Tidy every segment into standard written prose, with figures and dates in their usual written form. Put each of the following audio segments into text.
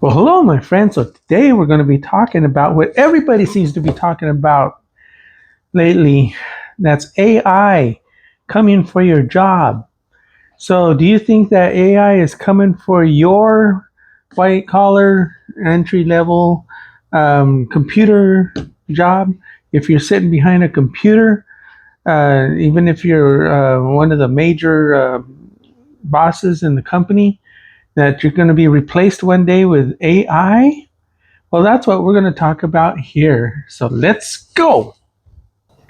Well, hello, my friends. So today we're going to be talking about what everybody seems to be talking about lately. That's AI coming for your job. So, do you think that AI is coming for your white collar, entry level computer job? If you're sitting behind a computer, even if you're one of the major bosses in the company, that you're going to be replaced one day with AI? Well, that's what we're going to talk about here. So let's go.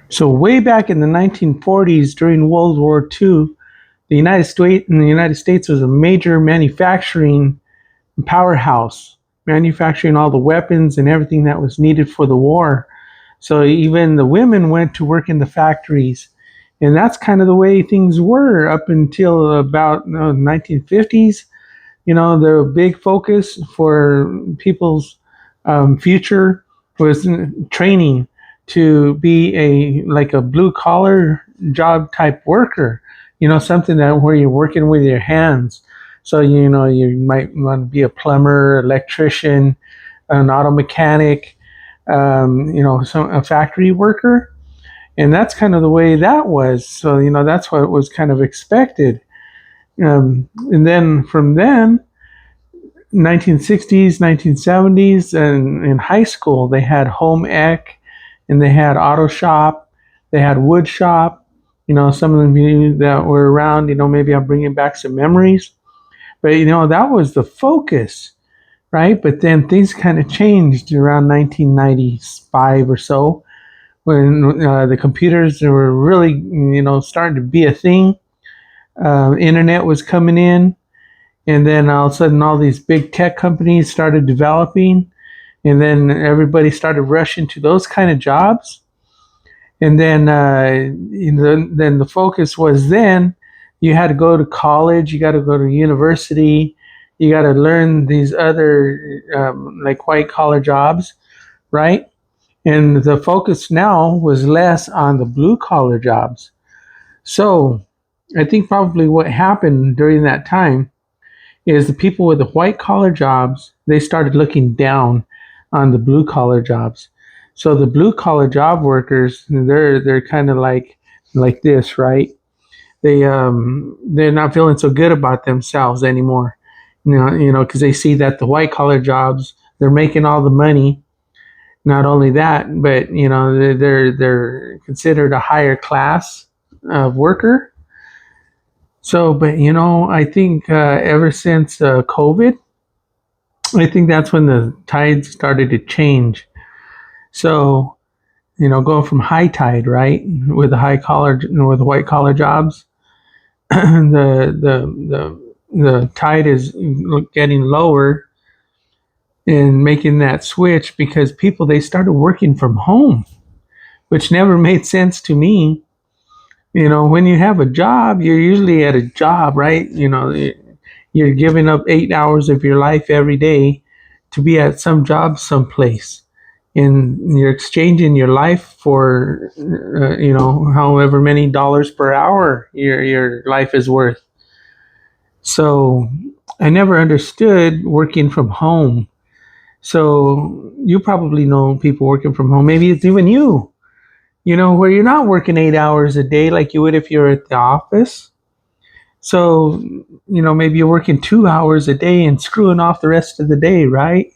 So way back in the 1940s, during World War II, the United States was a major manufacturing powerhouse, manufacturing all the weapons and everything that was needed for the war. So even the women went to work in the factories. And that's kind of the way things were up until about 1950s. The big focus for people's future was training to be a blue collar job type worker. Something that where you're working with your hands. So you might want to be a plumber, electrician, an auto mechanic, a factory worker, and that's kind of the way that was. So that's what was kind of expected. And then from then 1960s, 1970s, and in high school, they had home ec and they had auto shop, they had wood shop. Some of you that were around, maybe I'm bringing back some memories. But, that was the focus, right? But then things kind of changed around 1995 or so when the computers were really, starting to be a thing. Internet was coming in, and then all of a sudden all these big tech companies started developing, and then everybody started rushing to those kind of jobs. And then then the focus was, then you had to go to college, you got to go to university, you got to learn these other like white collar jobs, right? And the focus now was less on the blue collar jobs. So I think probably what happened during that time is the people with the white collar jobs, they started looking down on the blue collar jobs. So the blue collar job workers, they're kind of like this, right? They're not feeling so good about themselves anymore. Because they see that the white collar jobs, they're making all the money. Not only that, but they're considered a higher class of worker. So, but I think ever since COVID, I think that's when the tides started to change. So, going from high tide, right, with the high collar, with the white collar jobs, the tide is getting lower and making that switch because people, they started working from home, which never made sense to me. When you have a job, you're usually at a job, right? You're giving up 8 hours of your life every day to be at some job someplace, and you're exchanging your life for however many dollars per hour your life is worth. So I never understood working from home. So you probably know people working from home. Maybe it's even you, where you're not working 8 hours a day like you would if you're at the office. So, maybe you're working 2 hours a day and screwing off the rest of the day, right?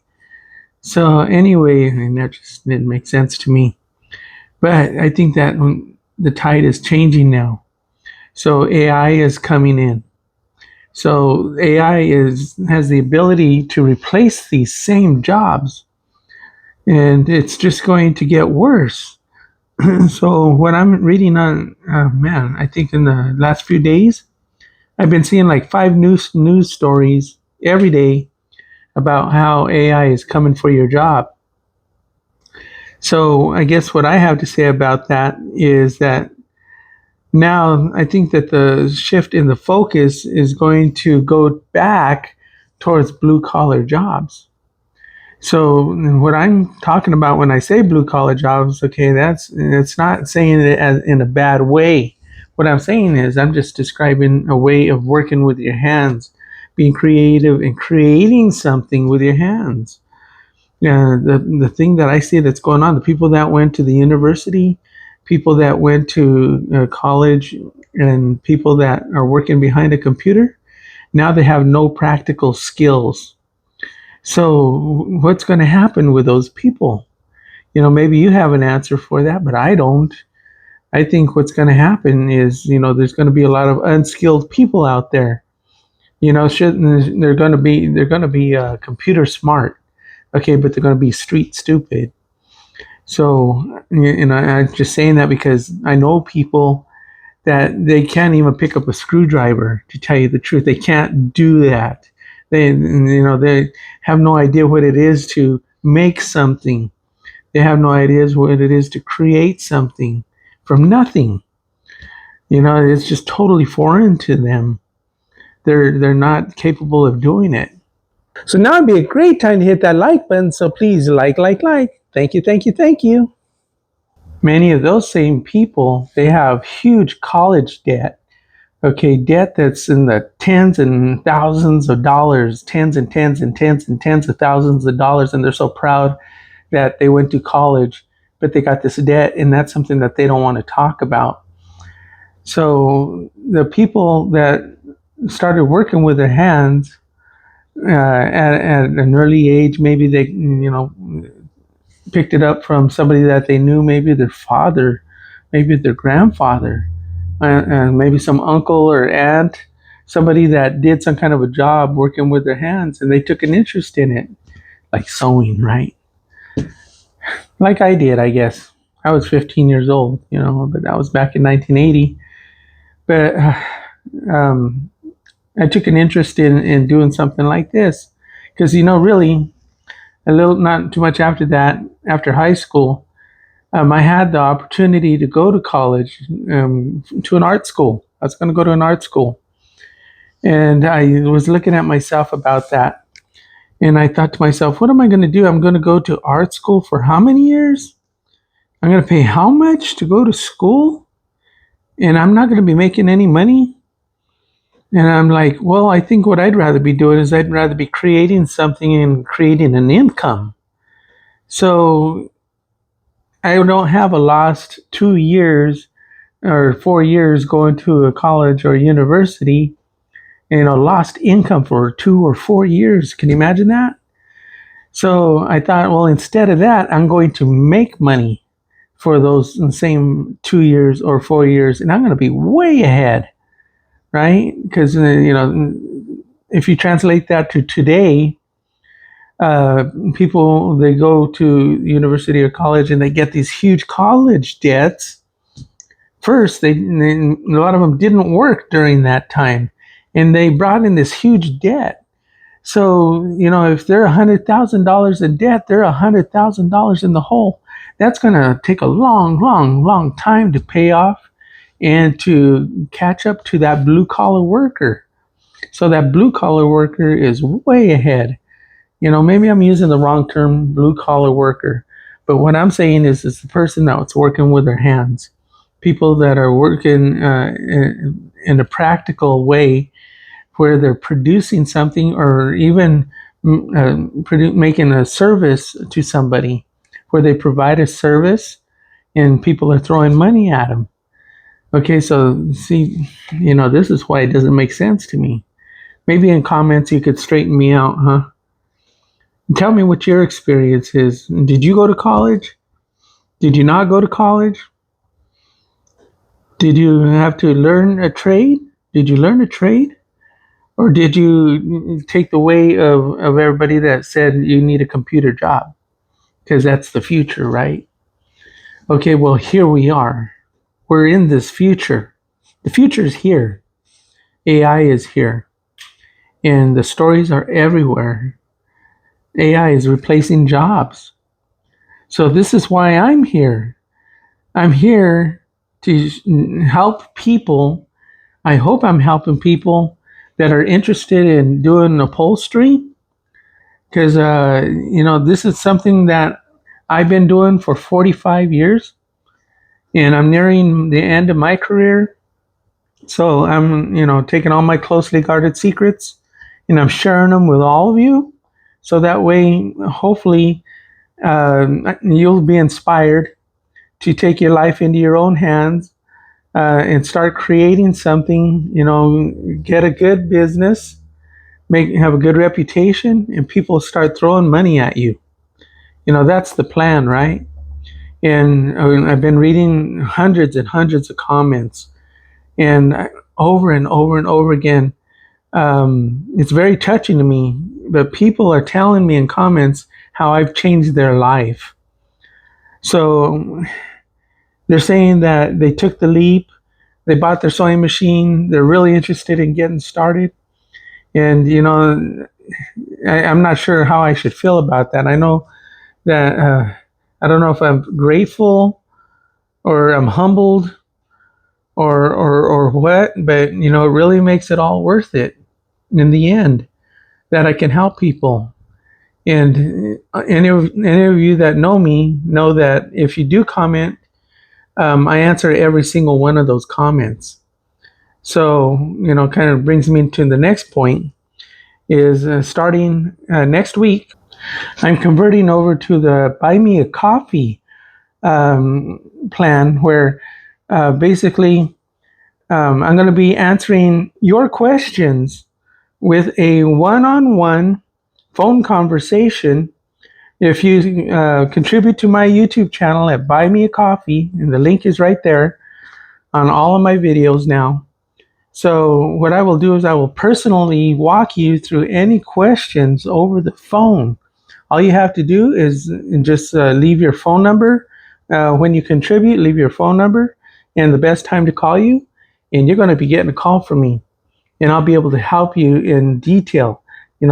So, anyway, and that just didn't make sense to me. But I think that the tide is changing now. So, AI is coming in. So, AI has the ability to replace these same jobs, and it's just going to get worse. So, what I'm reading on, man, I think in the last few days, I've been seeing like five news stories every day about how AI is coming for your job. So I guess what I have to say about that is that now I think that the shift in the focus is going to go back towards blue collar jobs. So what I'm talking about when I say blue collar jobs, okay, it's not saying it as in a bad way. What I'm saying is I'm just describing a way of working with your hands, being creative and creating something with your hands. Yeah, the thing that I see that's going on, the people that went to the university, people that went to college, and people that are working behind a computer, now they have no practical skills. So what's going to happen with those people? Maybe you have an answer for that, but I don't. I think what's going to happen is, there's going to be a lot of unskilled people out there. They're going to be computer smart, okay, but they're going to be street stupid. So, I'm just saying that because I know people that they can't even pick up a screwdriver. To tell you the truth, they can't do that. They have no idea what it is to make something. They have no ideas what it is to create something from nothing. It's just totally foreign to them. They're not capable of doing it. So now would be a great time to hit that like button. So please like. Thank you, thank you, thank you. Many of those same people, they have huge college debt. Okay, debt that's in the tens and thousands of dollars, tens and tens and tens and tens of thousands of dollars, and they're so proud that they went to college, but they got this debt, and that's something that they don't want to talk about. So the people that started working with their hands at an early age, maybe they picked it up from somebody that they knew, maybe their father, maybe their grandfather, and maybe some uncle or aunt, somebody that did some kind of a job working with their hands, and they took an interest in it, like sewing, right? Like I did, I guess. I was 15 years old, but that was back in 1980. But um, I took an interest in doing something like this because, really, a little, not too much after that, after high school, I had the opportunity to go to college, to an art school. I was going to go to an art school. And I was looking at myself about that. And I thought to myself, what am I going to do? I'm going to go to art school for how many years? I'm going to pay how much to go to school? And I'm not going to be making any money? And I'm like, well, I think what I'd rather be doing is I'd rather be creating something and creating an income. So I don't have a lost 2 years or 4 years going to a college or university, lost income for 2 or 4 years. Can you imagine that? So I thought, well, instead of that, I'm going to make money for those same 2 years or 4 years, and I'm going to be way ahead, right? Because, if you translate that to today, people, they go to university or college and they get these huge college debts. First, a lot of them didn't work during that time, and they brought in this huge debt. So, if they're $100,000 in debt, they're $100,000 in the hole. That's going to take a long, long, long time to pay off and to catch up to that blue collar worker. So that blue collar worker is way ahead. Maybe I'm using the wrong term, blue collar worker, but what I'm saying is, it's the person that's working with their hands. People that are working in a practical way where they're producing something, or even making a service to somebody, where they provide a service and people are throwing money at them. Okay, so see, this is why it doesn't make sense to me. Maybe in comments you could straighten me out, huh? Tell me what your experience is. Did you go to college? Did you not go to college? Did you have to learn a trade? Did you learn a trade? Or did you take the way of everybody that said you need a computer job? Because that's the future, right? Okay, well, here we are. We're in this future. The future is here. AI is here. And the stories are everywhere. AI is replacing jobs. So this is why I'm here. I'm here to help people. I hope I'm helping people that are interested in doing upholstery, because this is something that I've been doing for 45 years, and I'm nearing the end of my career. So I'm taking all my closely guarded secrets and I'm sharing them with all of you. So that way, hopefully, you'll be inspired to take your life into your own hands and start creating something. Get a good business, have a good reputation, and people start throwing money at you. That's the plan, right? And I've been reading hundreds and hundreds of comments, and over and over and over again, it's very touching to me. But people are telling me in comments how I've changed their life. So they're saying that they took the leap, they bought their sewing machine, they're really interested in getting started. And, I'm not sure how I should feel about that. I know that I don't know if I'm grateful or I'm humbled or what, but, it really makes it all worth it in the end that I can help people. And any of you that know me know that if you do comment, I answer every single one of those comments. So, kind of brings me to the next point is starting next week, I'm converting over to the Buy Me a Coffee plan where basically I'm going to be answering your questions with a one on one phone conversation. If you contribute to my YouTube channel at Buy Me a Coffee, and the link is right there on all of my videos now. So what I will do is I will personally walk you through any questions over the phone. All you have to do is just leave your phone number. When you contribute, leave your phone number and the best time to call you, and you're going to be getting a call from me, and I'll be able to help you in detail.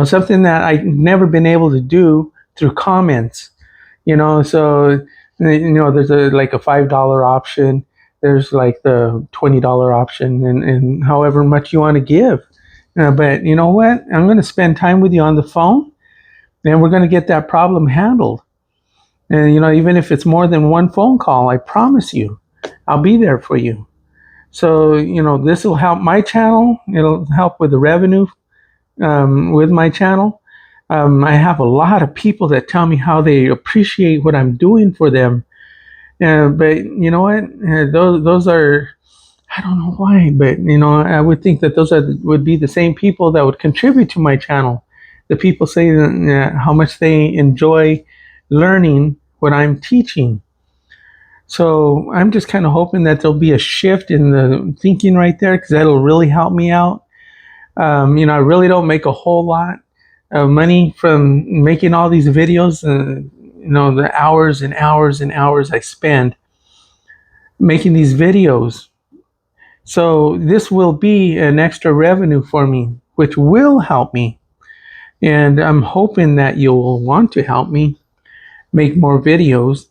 Something that I've never been able to do through comments. So there's like a $5 option. There's like the $20 option, and however much you want to give. But you know what? I'm going to spend time with you on the phone, and we're going to get that problem handled. And even if it's more than one phone call, I promise you, I'll be there for you. So this will help my channel. It'll help with the revenue with my channel. I have a lot of people that tell me how they appreciate what I'm doing for them. But you know what? Those are, I don't know why, but I would think that would be the same people that would contribute to my channel. The people say how much they enjoy learning what I'm teaching. So I'm just kind of hoping that there'll be a shift in the thinking right there, because that'll really help me out. I really don't make a whole lot of money from making all these videos. The hours and hours and hours I spend making these videos. So this will be an extra revenue for me, which will help me. And I'm hoping that you'll want to help me make more videos,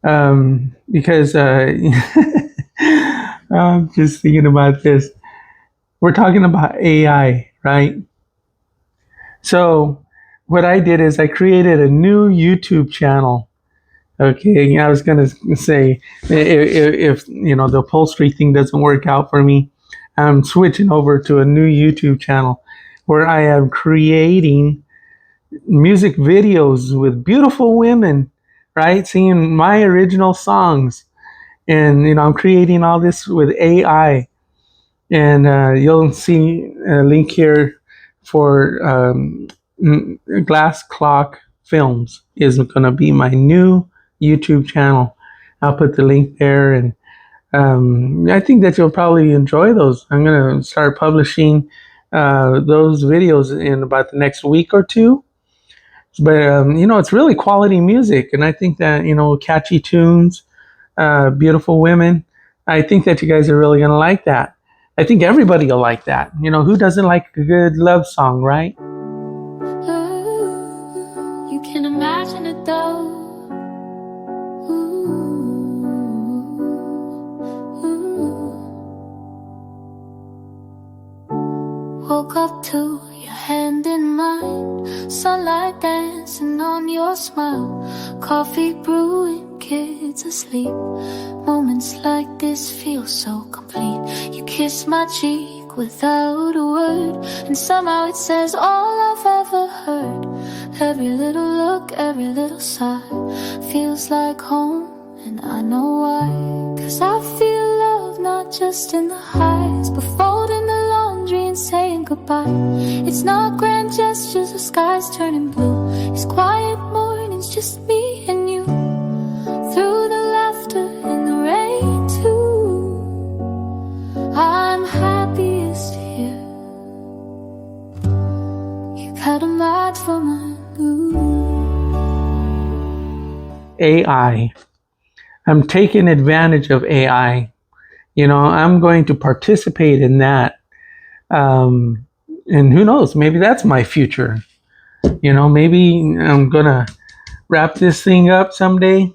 because I'm just thinking about this. We're talking about AI, right? So what I did is I created a new YouTube channel. Okay, I was gonna say if the upholstery thing doesn't work out for me, I'm switching over to a new YouTube channel where I am creating music videos with beautiful women, right, singing my original songs, and I'm creating all this with AI, and you'll see a link here for Glass Clock Films is going to be my new YouTube channel. I'll put the link there, and I think that you'll probably enjoy those. I'm going to start publishing those videos in about the next week or two. But it's really quality music, and I think that catchy tunes, beautiful women. I think that you guys are really going to like that. I think everybody will like that. Who doesn't like a good love song, right? Ooh, you can imagine it though. Woke up to your hand in mine, sunlight dancing on your smile, coffee brewing, kids asleep. Moments like this feel so complete. You kiss my cheek speak without a word, and somehow it says all I've ever heard. Every little look, every little sigh feels like home, and I know why. 'Cause I feel love not just in the highs, but folding the laundry and saying goodbye. It's not grand gestures or skies turning blue, it's quiet mornings, just me and you. Through the laughter and the rain too, I'm happiest here. You got a match for my mood. AI. I'm taking advantage of AI. I'm going to participate in that. And who knows, maybe that's my future. Maybe I'm going to wrap this thing up someday.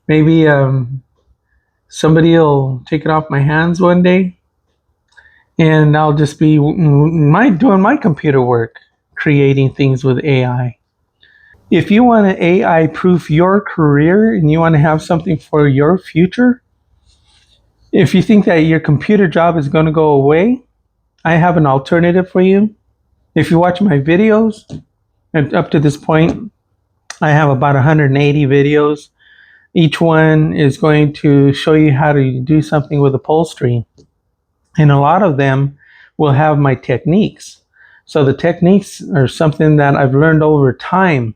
Maybe somebody will take it off my hands one day, and I'll just be doing my computer work, creating things with AI. If you want to AI proof your career and you want to have something for your future, if you think that your computer job is going to go away, I have an alternative for you. If you watch my videos, and up to this point, I have about 180 videos. Each one is going to show you how to do something with upholstery. And a lot of them will have my techniques. So the techniques are something that I've learned over time.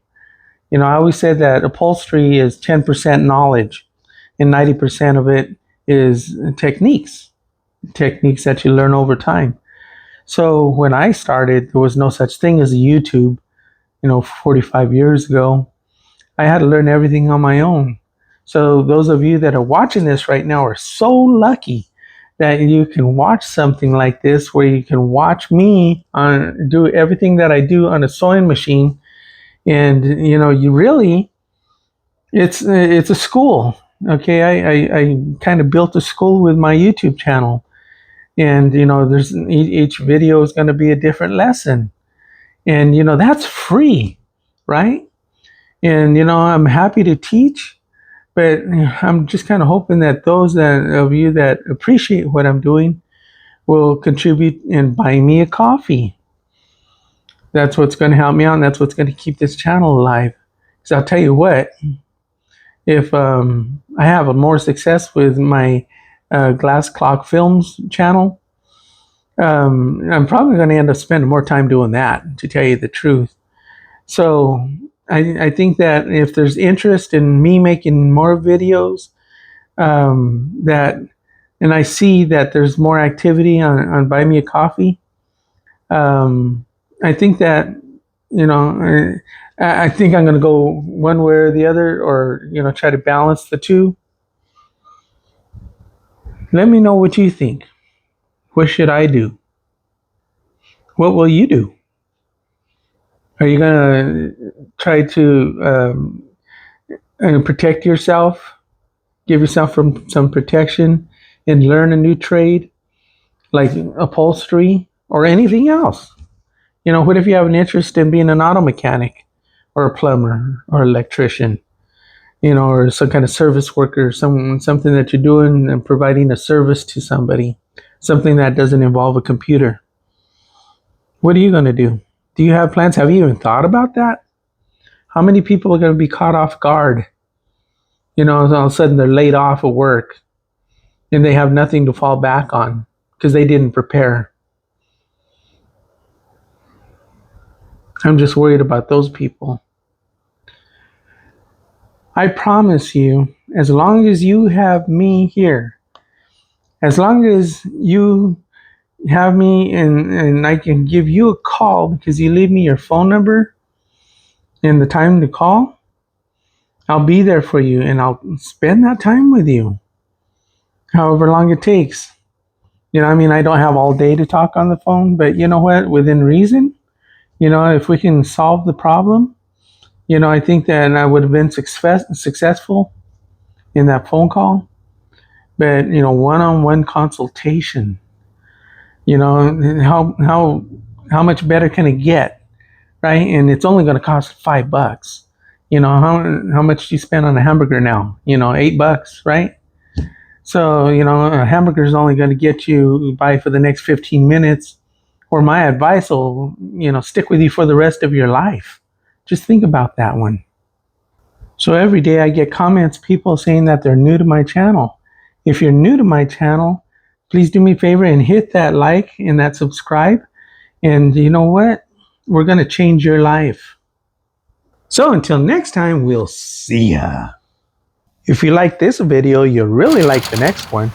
I always said that upholstery is 10% knowledge and 90% of it is techniques that you learn over time. So when I started, there was no such thing as a YouTube, 45 years ago. I had to learn everything on my own. So those of you that are watching this right now are so lucky that you can watch something like this, where you can watch me do everything that I do on a sewing machine. And you really, it's a school. Okay, I kind of built a school with my YouTube channel, and there's each video is going to be a different lesson, and that's free, right? And I'm happy to teach, but I'm just kind of hoping that those of you that appreciate what I'm doing will contribute and buy me a coffee. That's what's going to help me out, and that's what's going to keep this channel alive. Because I'll tell you what, if I have more success with my Glass Clock Films channel, I'm probably going to end up spending more time doing that, to tell you the truth. So I think that if there's interest in me making more videos, that and I see that there's more activity on Buy Me a Coffee, I think that I think I'm going to go one way or the other, or try to balance the two. Let me know what you think. What should I do? What will you do? Are you going to try to protect yourself, give yourself some protection, and learn a new trade like upholstery or anything else? What if you have an interest in being an auto mechanic or a plumber or electrician, or some kind of service worker, something that you're doing and providing a service to somebody, something that doesn't involve a computer? What are you going to do? Do you have plans? Have you even thought about that? How many people are going to be caught off guard? All of a sudden they're laid off of work and they have nothing to fall back on because they didn't prepare. I'm just worried about those people. I promise you, as long as you have me here, as long as you have me and I can give you a call because you leave me your phone number and the time to call, I'll be there for you and I'll spend that time with you, however long it takes. I don't have all day to talk on the phone, but you know what? Within reason, if we can solve the problem, I think that I would have been successful in that phone call. But one-on-one consultation, how much better can it get, right? And it's only going to cost $5. How much do you spend on a hamburger now? $8, right? So, a hamburger is only going to get you by for the next 15 minutes, or my advice will, stick with you for the rest of your life. Just think about that one. So every day I get comments, people saying that they're new to my channel. If you're new to my channel, please do me a favor and hit that like and that subscribe. And you know what? We're going to change your life. So until next time, we'll see ya. If you like this video, you'll really like the next one.